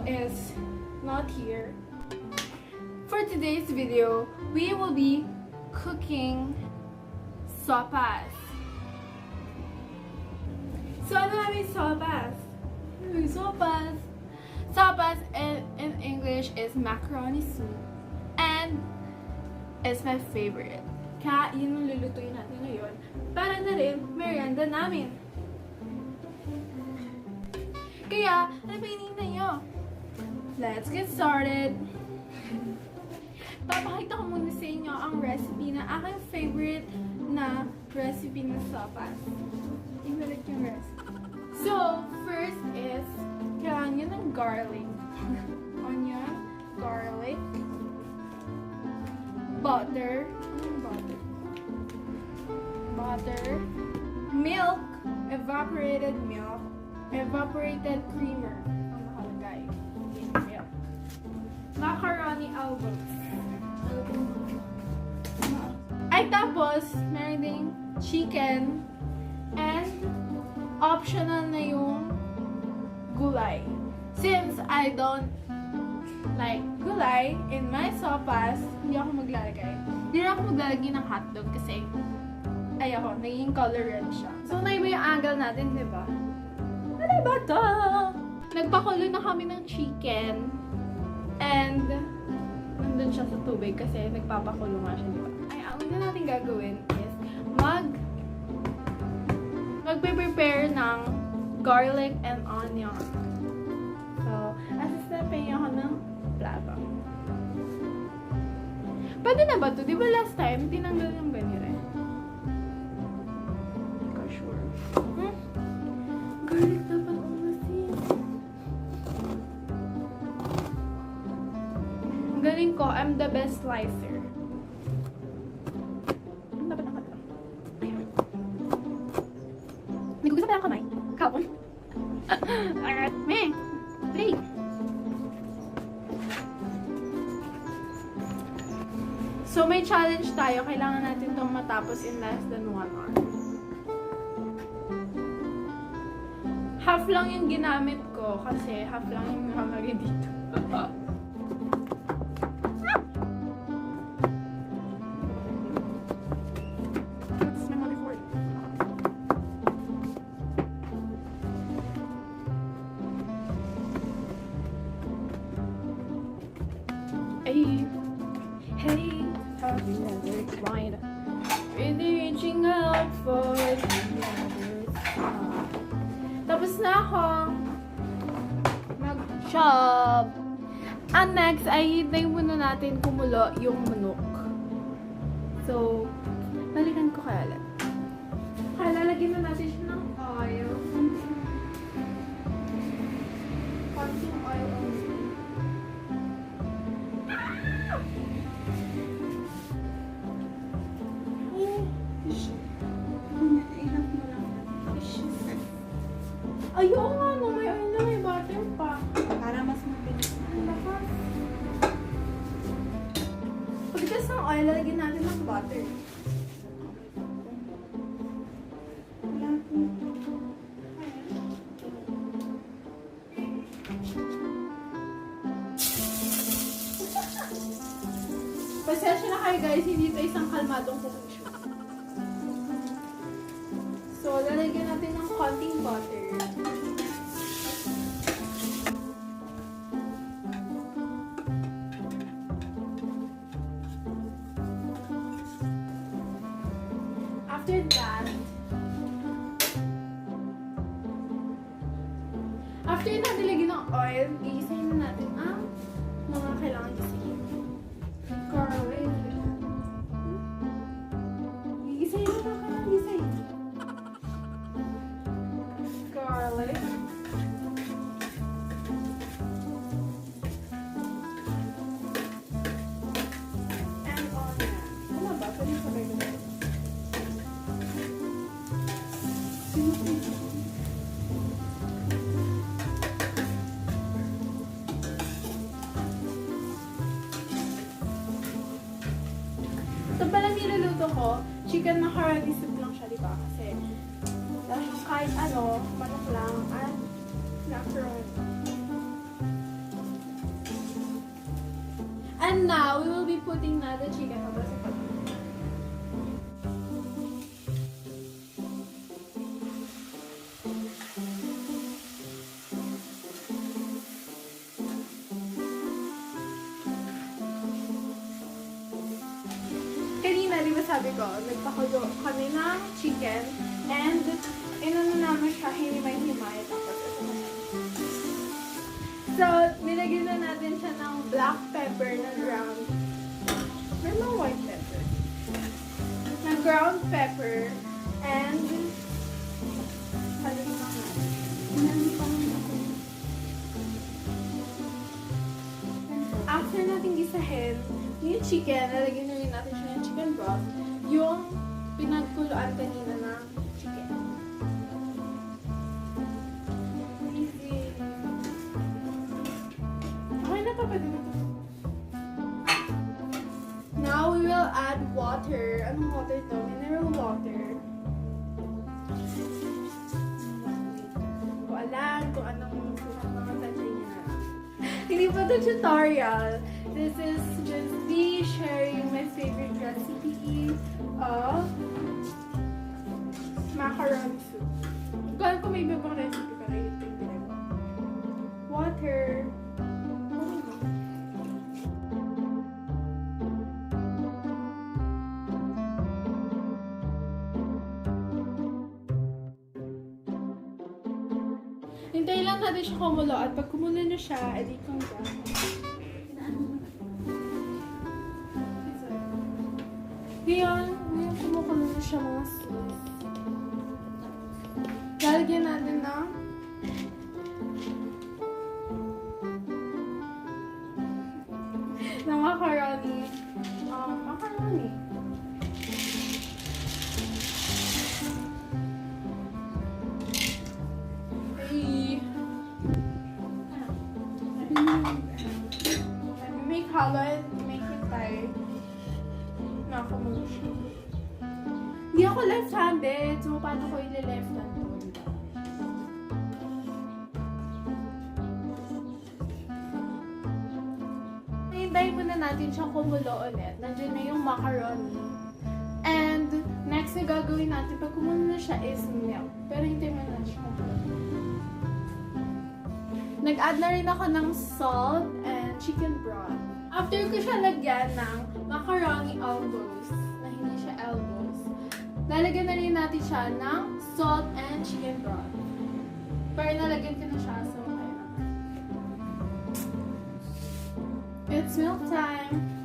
Asel is not here. For today's video, we will be cooking sopas. So ano namin sopas? Sopas. Sopas in English is macaroni soup. And it's my favorite. Kaya yun ang lulutuin natin ngayon. Para na rin merienda namin. Kaya, ano pa hinihintay nyo? Let's get started! Papakita ko muna sa inyo ang recipe na aking favorite na recipe ng sopas. Ibalit yung recipe. So, first is, kailangan nyo ng garlic. Onion, garlic, butter, butter, milk, evaporated creamer, ang nakalagay. Milk. Macaroni albums. Ay, tapos, meron ding chicken, and optional na yung gulay. Since I don't like gulay in my sopas, hindi ako maglalagay. Hindi na ako maglalagay ng hotdog kasi ayoko, naging color red siya. So, naiba yung angle natin, di ba? Ano ba to? Nagpakulo na kami ng chicken and nandun siya sa tubig kasi nagpapakulo nga siya, di ba? Ay, ang una natin gagawin is magpe-prepare ng garlic and onion. So, asasapin ako ng plato. Pwede na ba ito? Di ba last time, tinanggal yung ganyan eh? Hindi ko sure. Garlic dapat umasin. Ang galing ko, I'm the best slicer. Ang dapat ang kata. Ayun. Nagugisa pa lang kamay. Kapon. Alright, me. Three. So, may challenge tayo. Kailangan natin itong matapos in less than 1 hour. Half lang yung ginamit ko kasi half lang yung nakalagay dito. That's my money for it. Hey, hey, have you ever tried really reaching out for the other side? Tapos na akong mag-chop. And next, ay hintay muna natin kumulo yung manok. So, balikan ko kaya ulit. Kaya lalagyan na natin siya ng oil. Konting oil only. Ayaw nga no, may oil na may butter pa. Para mas mabilis na. Pagkas ng oil, lalagyan natin ng butter. Pasensya na kayo guys, hindi ito isang kalmadong cooking show. So, lalagyan natin ng konting butter. After na nilagyan ng oil, gigisahin na natin ang mga kailangan gisahin. Garlic. Gigisahin na mga kailangan gisahin. Garlic. And onion. Ano ba? Pwede sabay ko na. Ito pala niluluto ko, chicken macaroni soup lang siya, diba? Kasi kahit ano, manok lang at macaroni. And now, we will be putting na the chicken. Kanina, di ba sabi ko, nagpakulo kami ng chicken and inano namin siya, hinimay-himay. Tapos ito na. So, nilagyan na natin siya ng black pepper na ground. May mga white pepper. Na ground pepper and after natin gisahin yung chicken, nalagyan na rin natin siya ng chicken broth, yung pinagkuluan kanina ng chicken. Easy. Okay na pa pwede na to. Now, we will add water. Anong water to? Mineral water. Hindi ko alam kung anong mga tansya niya. Hindi pa ito tutorial. This is just me sharing my favorite recipe of macaroni soup. Kung ko may iba pang recipe pero ito yung ginagawa. Water. Hintayin lang natin siya kumulo at pag kumulo na siya, edi kang ngayon kumukulo na siya mga sauce. Lalagyan natin ng macaroni. Macaroni. Make halo and make it tayo. Nakakamulo siya. Hindi ako left-handed, so paano ko ile-left-hand to? Hintayin muna natin siyang kumulo ulit. Nandiyan na yung macaroni. And next na gagawin natin pag kumulo na siya is milk. Pero hintayin muna natin siya kumulo. Nag-add na rin ako ng salt and chicken broth. After ko siya lagyan ng macaroni elbows, na hindi siya elbows, lalagyan na rin natin siya ng salt and chicken broth. Pero nalagyan ko na siya, so okay na. It's milk time!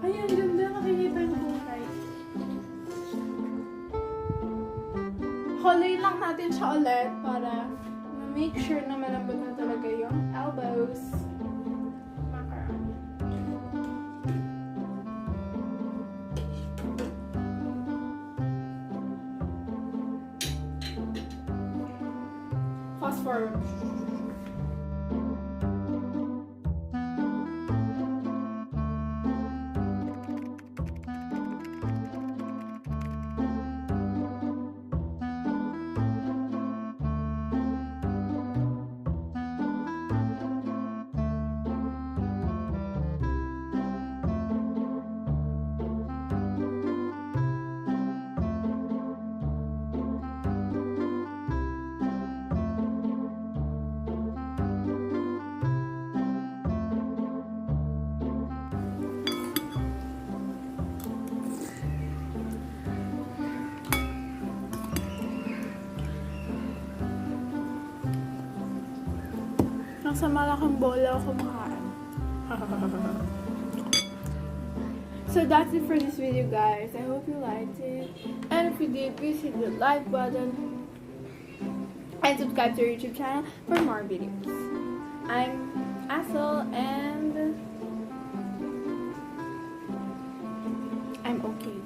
Ay, ang ganda. Nakikita yung buhay. Huluin lang natin siya ulit para make sure na malambot na talaga yung elbows. Macaroni. Fast forward. Nasa malaking bola ako kumakain. So that's it for this video, guys. I hope you liked it. And if you did, please hit the like button and subscribe to our YouTube channel for more videos. I'm Asel and I'm okay.